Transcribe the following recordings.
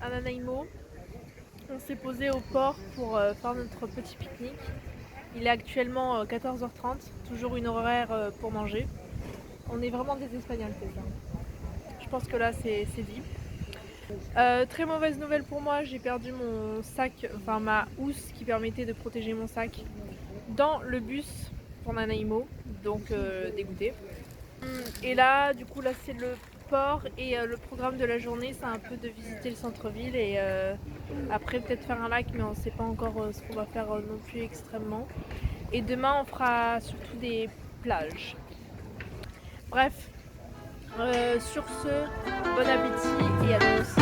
à Nanaimo. On s'est posé au port pour faire notre petit pique-nique. Il est actuellement 14h30, toujours une horaire pour manger. On est vraiment des Espagnols, c'est ça. Je pense que là c'est dit. Très mauvaise nouvelle pour moi, j'ai perdu mon sac, enfin ma housse qui permettait de protéger mon sac dans le bus pour Nanaimo, donc dégoûté. Et là, du coup, là c'est le port et le programme de la journée, c'est un peu de visiter le centre-ville et après peut-être faire un lac, mais on ne sait pas encore ce qu'on va faire non plus extrêmement. Et demain, on fera surtout des plages. Bref, sur ce, bon appétit et à tous.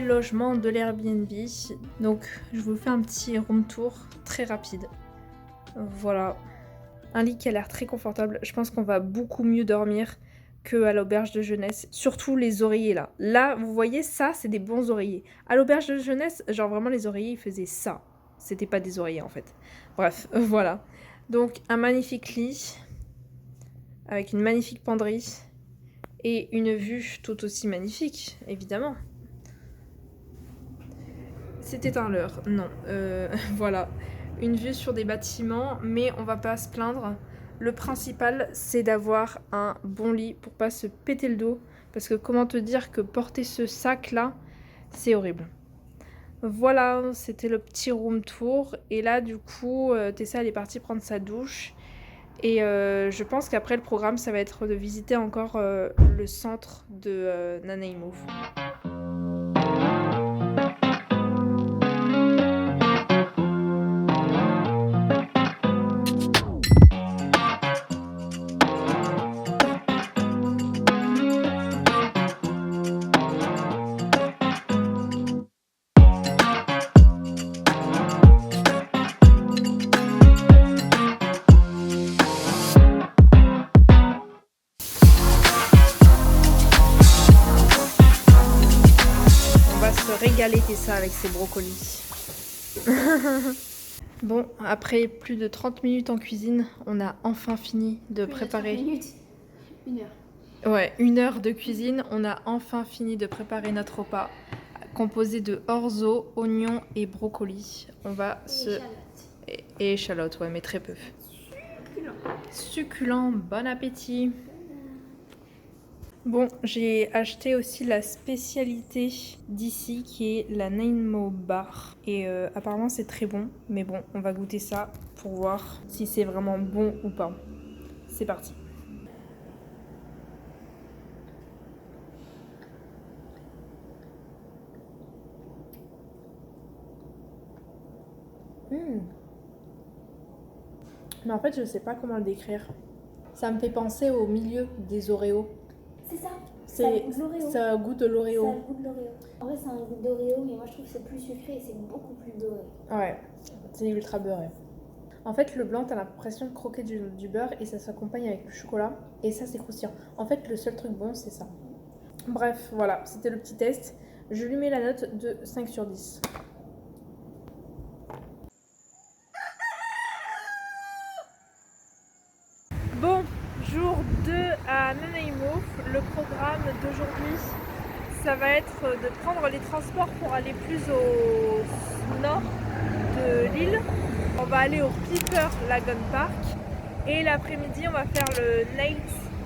Logement de l'Airbnb, donc je vous fais un petit room tour très rapide. Voilà, un lit qui a l'air très confortable. Je pense qu'on va beaucoup mieux dormir qu'à l'auberge de jeunesse, surtout les oreillers là. Là, vous voyez, ça c'est des bons oreillers. À l'auberge de jeunesse, genre vraiment les oreillers ils faisaient ça. C'était pas des oreillers en fait. Bref, voilà. Donc un magnifique lit avec une magnifique penderie et une vue tout aussi magnifique, évidemment. C'était un leurre, non. Voilà, une vue sur des bâtiments, mais on va pas se plaindre. Le principal, c'est d'avoir un bon lit pour pas se péter le dos. Parce que comment te dire que porter ce sac-là, c'est horrible. Voilà, c'était le petit room tour. Et là, du coup, Tessa, elle est partie prendre sa douche. Et je pense qu'après, le programme, ça va être de visiter encore le centre de Nanaimo. Régaler Tessa avec ses brocolis. Bon, après plus de 30 minutes en cuisine, on a enfin fini de préparer... 30 minutes. 1 heure. Ouais, 1 heure de cuisine. On a enfin fini de préparer notre repas composé de orzo, oignons et brocolis. On va et échalotes, ouais, mais très peu. Succulent. Succulent, bon appétit. Bon, j'ai acheté aussi la spécialité d'ici qui est la Nanaimo Bar. Et apparemment c'est très bon. Mais bon, on va goûter ça pour voir si c'est vraiment bon ou pas. C'est parti. Mais en fait, je sais pas comment le décrire. Ça me fait penser au milieu des Oreos. C'est ça. Ça goûte de l'Oreo. Ça a le goût de l'Oreo. En vrai, c'est un goût d'Oreo, mais moi je trouve que c'est plus sucré et c'est beaucoup plus doré. Ouais, c'est ultra beurré. En fait, le blanc, t'as l'impression de croquer du beurre et ça s'accompagne avec du chocolat. Et ça, c'est croustillant. En fait, le seul truc bon, c'est ça. Bref, voilà, c'était le petit test. Je lui mets la note de 5 sur 10. Bon, jour 2 à Nanaimo. Le programme d'aujourd'hui, ça va être de prendre les transports pour aller plus au nord de l'île. On va aller au Piper Lagoon Park et l'après-midi on va faire le Nails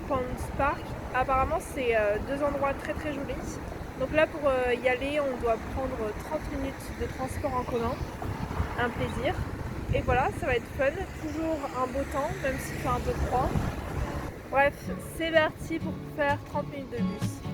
Ponds Park. Apparemment c'est 2 endroits très très jolis. Donc là pour y aller on doit prendre 30 minutes de transport en commun. Un plaisir. Et voilà, ça va être fun. Toujours un beau temps même s'il fait un peu froid. Bref, c'est parti pour faire 30 minutes de bus.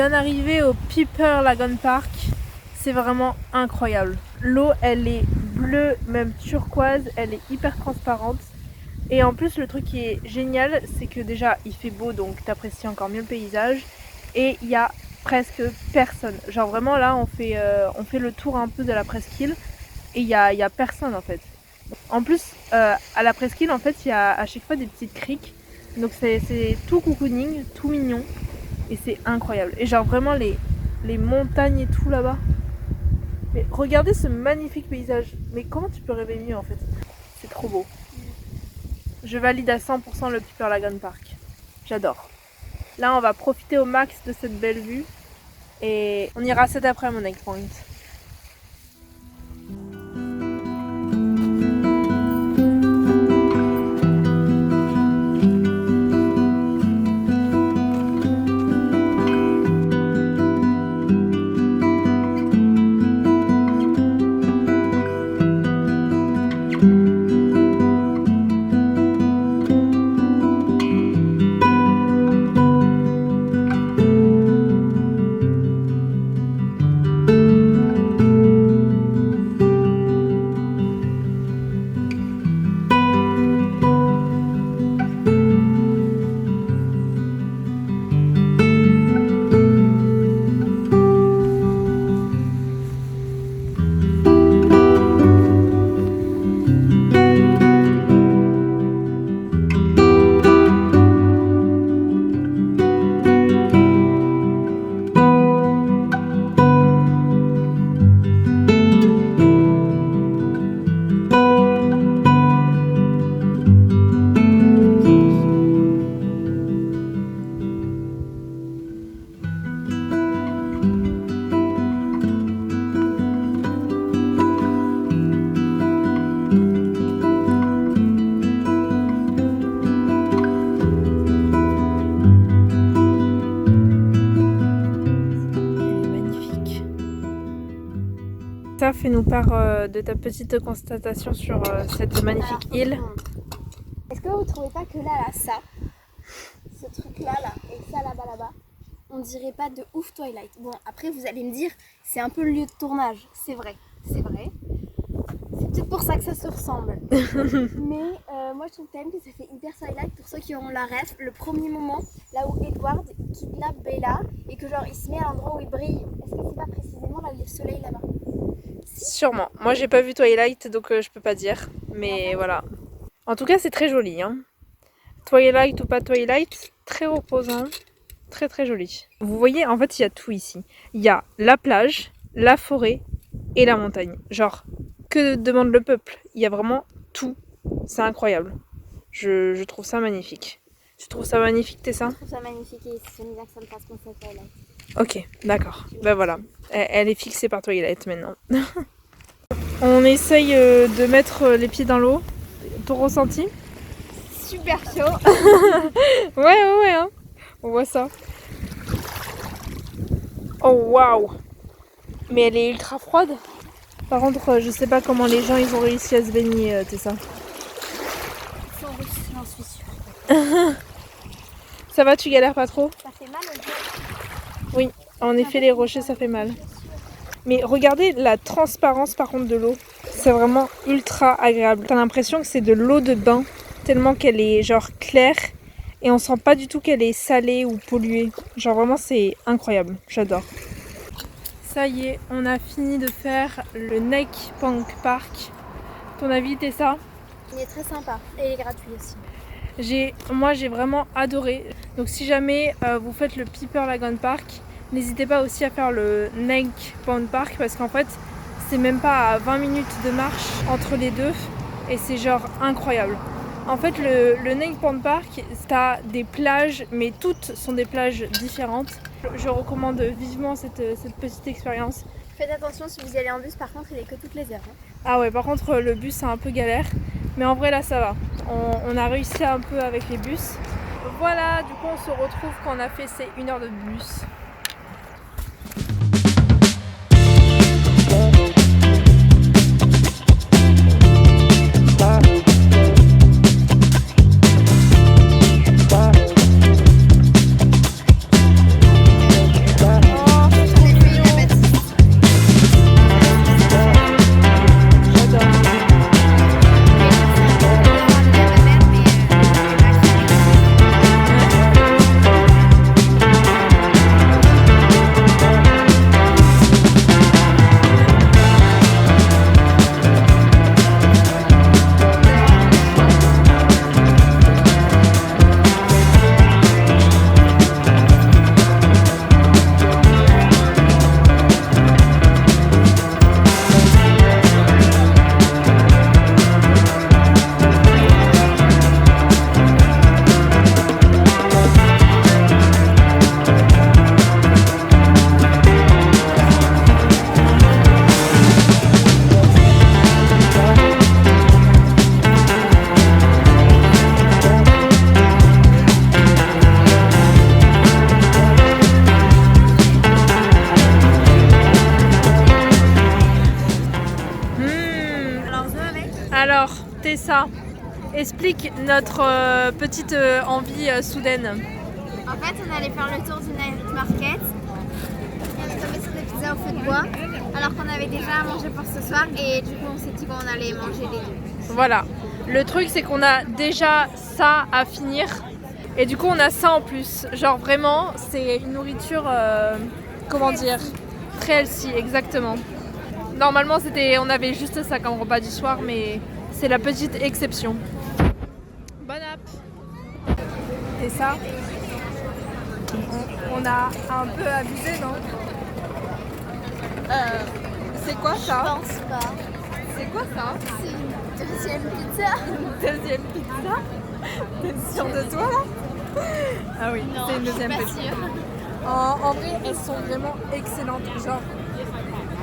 viens d'arriver au Piper Lagoon Park. C'est vraiment incroyable. L'eau, elle est bleue, même turquoise, elle est hyper transparente. Et en plus, le truc qui est génial, c'est que déjà, il fait beau, donc t'apprécies encore mieux le paysage. Et il y a presque personne. Genre vraiment là, on fait le tour un peu de la presqu'île et il y a personne en fait. En plus, à la presqu'île, en fait, il y a à chaque fois des petites criques. Donc c'est tout cocooning, tout mignon. Et c'est incroyable. Et genre vraiment les montagnes et tout là-bas. Mais regardez ce magnifique paysage. Mais comment tu peux rêver mieux en fait? C'est trop beau. Je valide à 100% le Piper Lagoon Park. J'adore. Là, on va profiter au max de cette belle vue. Et on ira cet après à mon Lake Point. Fais-nous part de ta petite constatation sur cette magnifique île. Est-ce que vous trouvez pas que là, ça, ce truc-là, et ça là-bas, on dirait pas de ouf Twilight? Bon, après vous allez me dire, c'est un peu le lieu de tournage, c'est vrai. C'est peut-être pour ça que ça se ressemble. Mais moi je trouve quand même que ça fait hyper Twilight pour ceux qui auront la ref. Le premier moment, là où Edward kidnappe Bella et que genre il se met à l'endroit où il brille. Est-ce que c'est pas précisément là où il y a le soleil là-bas? Sûrement. Moi j'ai pas vu Twilight donc je peux pas dire. Mais voilà. En tout cas c'est très joli. Hein. Twilight ou pas Twilight, très reposant. Très très joli. Vous voyez en fait il y a tout ici. Il y a la plage, la forêt et la montagne. Genre que demande le peuple? Il y a vraiment tout. C'est incroyable. Je trouve ça magnifique. Tu trouves ça magnifique Tessa? Je trouve ça magnifique et j'aime bien que ça me fasse penser à Twilight. Ok, d'accord. Ben voilà. Elle est fixée par Twilight maintenant. On essaye de mettre les pieds dans l'eau. Ton ressenti? Super chaud. Ouais, hein. On voit ça. Oh waouh! Mais elle est ultra froide. Par contre, je sais pas comment les gens ils ont réussi à se baigner, Tessa. Sans russe, j'en suis sûre. Ça va, tu galères pas trop? Ça fait mal au dos. Oui, en effet, les rochers ça fait mal. Mais regardez la transparence par contre de l'eau. C'est vraiment ultra agréable. T'as l'impression que c'est de l'eau de bain, tellement qu'elle est genre claire et on sent pas du tout qu'elle est salée ou polluée. Genre vraiment c'est incroyable, j'adore. Ça y est, on a fini de faire le Lake Point Park. Ton avis, Tessa? Il est très sympa et il est gratuit aussi. Moi j'ai vraiment adoré. Donc si jamais vous faites le Piper Lagoon Park, n'hésitez pas aussi à faire le Lake Point Park parce qu'en fait c'est même pas à 20 minutes de marche entre les deux et c'est genre incroyable. En fait le Lake Point Park, t'as des plages mais toutes sont des plages différentes. Je recommande vivement cette petite expérience. Faites attention si vous y allez en bus, par contre il est que toutes les heures. Hein. Ah ouais, par contre le bus c'est un peu galère. Mais en vrai là ça va. On a réussi un peu avec les bus. Voilà, du coup on se retrouve quand on a fait ces 1 heure de bus. Tessa, explique notre petite envie soudaine. En fait, on allait faire le tour du Night Market. On est tombé sur des pizzas au feu de bois, alors qu'on avait déjà à manger pour ce soir. Et du coup, on s'est dit qu'on allait manger les deux. Voilà. Le truc, c'est qu'on a déjà ça à finir. Et du coup, on a ça en plus. Genre vraiment, c'est une nourriture, comment dire, très healthy, exactement. Normalement, on avait juste ça comme repas du soir, mais c'est la petite exception. Bon app. Et ça, on a un peu abusé, non? C'est quoi Je ça? pense pas. C'est quoi ça? C'est une deuxième pizza. Deuxième pizza? T'es sûre de toi là? Ah oui, Non, c'est une deuxième je suis pizza. pas sûre. En vrai, elles sont vraiment excellentes. Genre,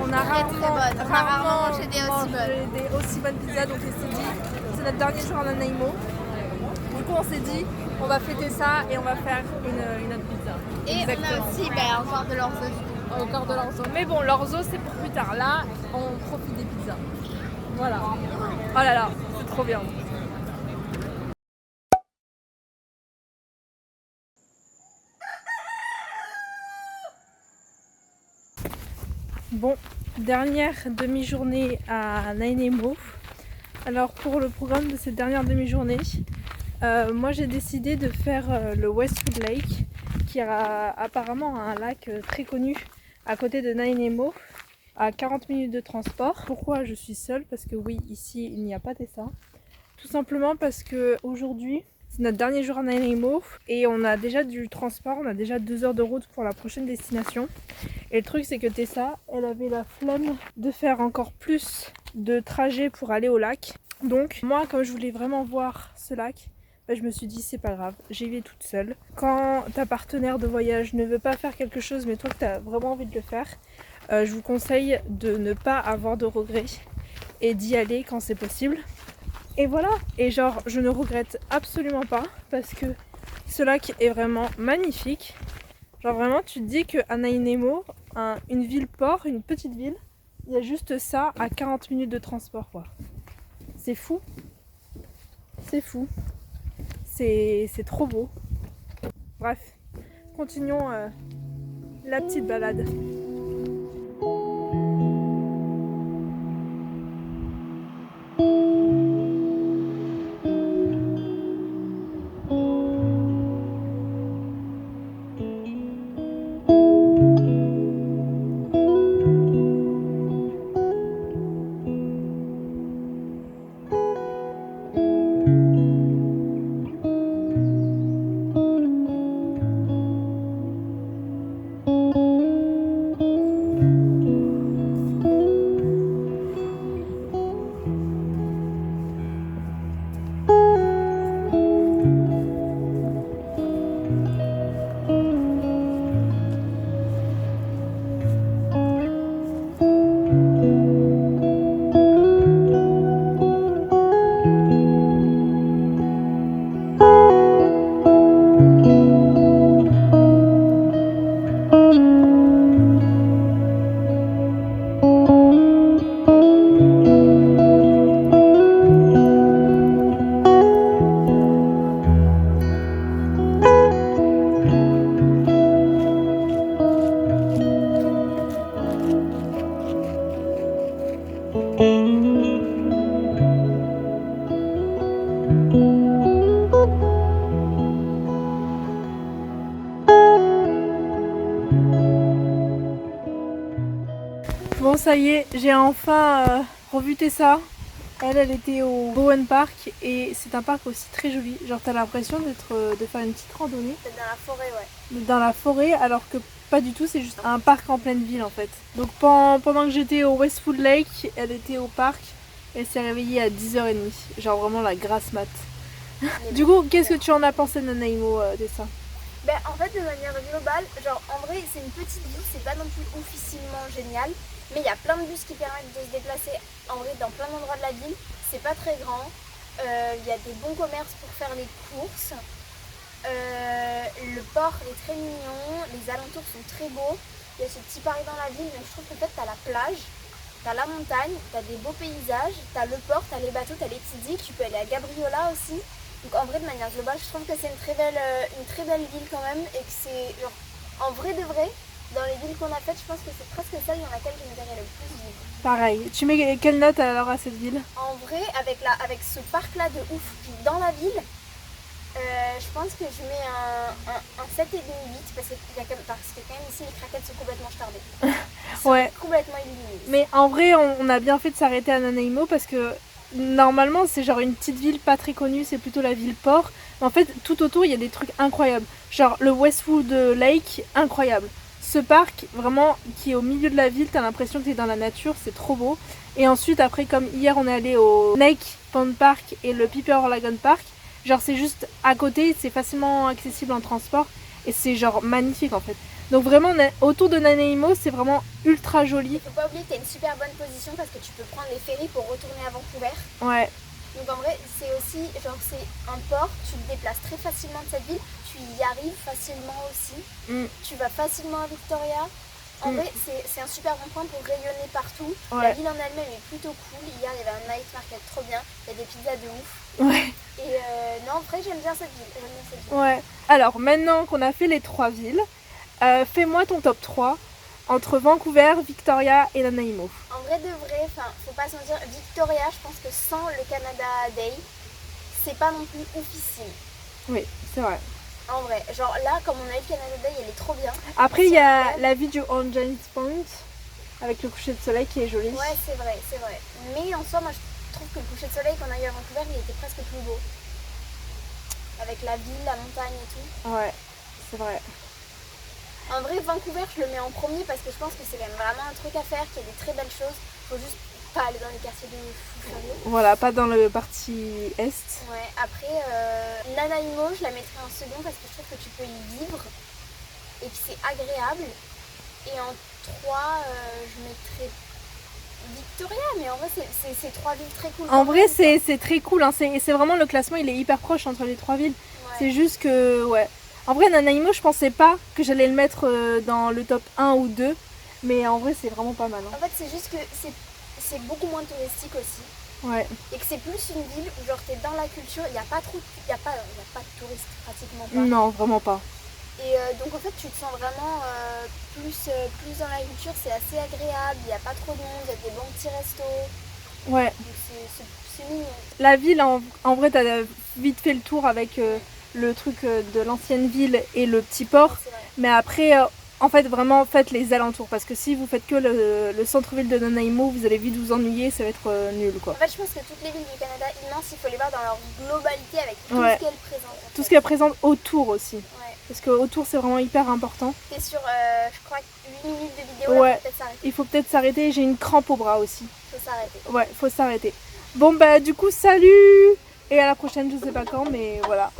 on a Très, très bonnes. On a rarement mangé des aussi bonnes pizzas, donc on s'est dit, c'est notre dernier jour en Nanaimo. Du coup, on s'est dit, on va fêter ça et on va faire une autre pizza. Et Exactement. on a aussi encore de l'orzo. Encore de l'orzo. Mais bon, l'orzo, c'est pour plus tard. Là, on profite des pizzas. Voilà. Oh là là, c'est trop bien. Bon, dernière demi-journée à Nanaimo. Alors pour le programme de cette dernière demi-journée, moi j'ai décidé de faire le Westwood Lake, qui a apparemment un lac très connu à côté de Nanaimo, à 40 minutes de transport. Pourquoi je suis seule? Parce que oui, ici il n'y a pas Tessa. Tout simplement parce que aujourd'hui c'est notre dernier jour à Nanaimo et on a déjà du transport, on a déjà 2 heures de route pour la prochaine destination. Et le truc c'est que Tessa, elle avait la flemme de faire encore plus de trajet pour aller au lac. Donc moi, comme je voulais vraiment voir ce lac, je me suis dit c'est pas grave, j'y vais toute seule. Quand ta partenaire de voyage ne veut pas faire quelque chose mais toi que tu as vraiment envie de le faire, je vous conseille de ne pas avoir de regrets et d'y aller quand c'est possible. Et voilà, et genre je ne regrette absolument pas parce que ce lac est vraiment magnifique. Genre vraiment tu te dis qu'à Nanaimo, une ville-port, une petite ville, il y a juste ça à 40 minutes de transport quoi. C'est fou. C'est fou. C'est trop beau. Bref, continuons la petite balade. Bon ça y est, j'ai enfin revu Tessa. Elle était au Bowen Park et c'est un parc aussi très joli. Genre t'as l'impression de faire une petite randonnée. C'est dans la forêt, ouais. Dans la forêt alors que pas du tout, c'est juste un parc en pleine ville en fait. Donc pendant que j'étais au Westwood Lake, elle était au parc. Elle s'est réveillée à 10h30. Genre vraiment la grasse mat. Du coup, qu'est-ce que tu en as pensé de Nanaimo, Tessa? Ben, en fait, de manière globale, genre en vrai, c'est une petite ville, c'est pas non plus officiellement génial, mais il y a plein de bus qui permettent de se déplacer en vrai dans plein d'endroits de la ville. C'est pas très grand, il y a des bons commerces pour faire les courses. Le port est très mignon, les alentours sont très beaux. Il y a ce petit parc dans la ville, mais je trouve qu'en fait, t'as la plage. t'as la montagne, t'as des beaux paysages, t'as le port, t'as les bateaux, t'as les petites îles, tu peux aller à Gabriola aussi. Donc en vrai, de manière globale, je trouve que c'est une très belle ville quand même et que c'est genre, en vrai de vrai, dans les villes qu'on a faites, je pense que c'est presque celle dans laquelle je me verrais le plus vivre. Pareil. Tu mets quelle note alors à cette ville? En vrai, avec ce parc-là de ouf, puis dans la ville, je pense que je mets un 7,5, 8 parce que quand même ici les craquettes sont complètement starbées. Ouais. Complètement illuminées. Mais en vrai, on a bien fait de s'arrêter à Nanaimo parce que normalement, c'est genre une petite ville pas très connue, c'est plutôt la ville port. Mais en fait, tout autour, il y a des trucs incroyables. Genre le Westwood Lake, incroyable. Ce parc, vraiment, qui est au milieu de la ville, t'as l'impression que t'es dans la nature, c'est trop beau. Et ensuite, après, comme hier, on est allé au Snake Pond Park et le Piper Lagoon Park. Genre, c'est juste à côté, c'est facilement accessible en transport. Et c'est genre magnifique en fait. Donc vraiment, autour de Nanaimo, c'est vraiment ultra joli. Il faut pas oublier que tu as une super bonne position parce que tu peux prendre les ferries pour retourner à Vancouver. Ouais. Donc en vrai, c'est aussi, genre c'est un port, tu te déplaces très facilement de cette ville, tu y arrives facilement aussi. Tu vas facilement à Victoria. En vrai, c'est un super bon point pour rayonner partout. Ouais. La ville en elle-même est plutôt cool. Hier, il y avait un night market trop bien. Il y a des pizzas de ouf. Ouais. Et non, en vrai, j'aime bien cette ville. Ouais. Alors, maintenant qu'on a fait les 3 villes, fais-moi ton top 3 entre Vancouver, Victoria et Nanaimo. En vrai de vrai, faut pas se mentir, Victoria, je pense que sans le Canada Day, c'est pas non plus oufissime. Oui, c'est vrai. En vrai, genre là, comme on a eu le Canada Day, elle est trop bien. Après, il y a la vue du Orangey Point avec le coucher de soleil qui est joli. Ouais, c'est vrai. Mais en soi, moi, je trouve que le coucher de soleil qu'on a eu à Vancouver, il était presque plus beau. Avec la ville, la montagne et tout. Ouais, c'est vrai. En vrai, Vancouver, je le mets en premier parce que je pense que c'est quand même vraiment un truc à faire, qu'il y a des très belles choses. Faut juste pas aller dans les quartiers de fou furieux. Voilà, pas dans le parti est. Ouais, après, Nanaimo, je la mettrai en second parce que je trouve que tu peux y vivre et que c'est agréable. Et en 3, je mettrai Victoria, mais en vrai, c'est 3 villes très cool. En vrai, c'est très cool. Hein. C'est vraiment le classement, il est hyper proche entre les 3 villes. Ouais. C'est juste que, ouais. En vrai, Nanaimo, je pensais pas que j'allais le mettre dans le top 1 ou 2. Mais en vrai, c'est vraiment pas mal. Hein. En fait, c'est juste que c'est beaucoup moins touristique aussi. Ouais. Et que c'est plus une ville où genre t'es dans la culture, il n'y a pas de touristes pratiquement pas. Non, vraiment pas. Et donc en fait tu te sens vraiment plus dans la culture, c'est assez agréable, il n'y a pas trop de monde, il y a des bons petits restos. Ouais. Donc c'est mignon. La ville, en vrai, t'as vite fait le tour avec le truc de l'ancienne ville et le petit port. Mais après, en fait, vraiment, faites les alentours. Parce que si vous faites que le centre-ville de Nanaimo, vous allez vite vous ennuyer, ça va être nul, quoi. En fait, je pense que toutes les villes du Canada immenses, il faut les voir dans leur globalité avec tout ce qu'elles présentent. Tout ce qu'elles présentent autour aussi. Ouais. Parce que autour, c'est vraiment hyper important. T'es sur, je crois, 8 minutes de vidéo, là, faut peut-être s'arrêter. Il faut peut-être s'arrêter, j'ai une crampe au bras aussi. Faut s'arrêter. Ouais, faut s'arrêter. Bon, bah, du coup, salut! Et à la prochaine, je sais pas quand, mais voilà.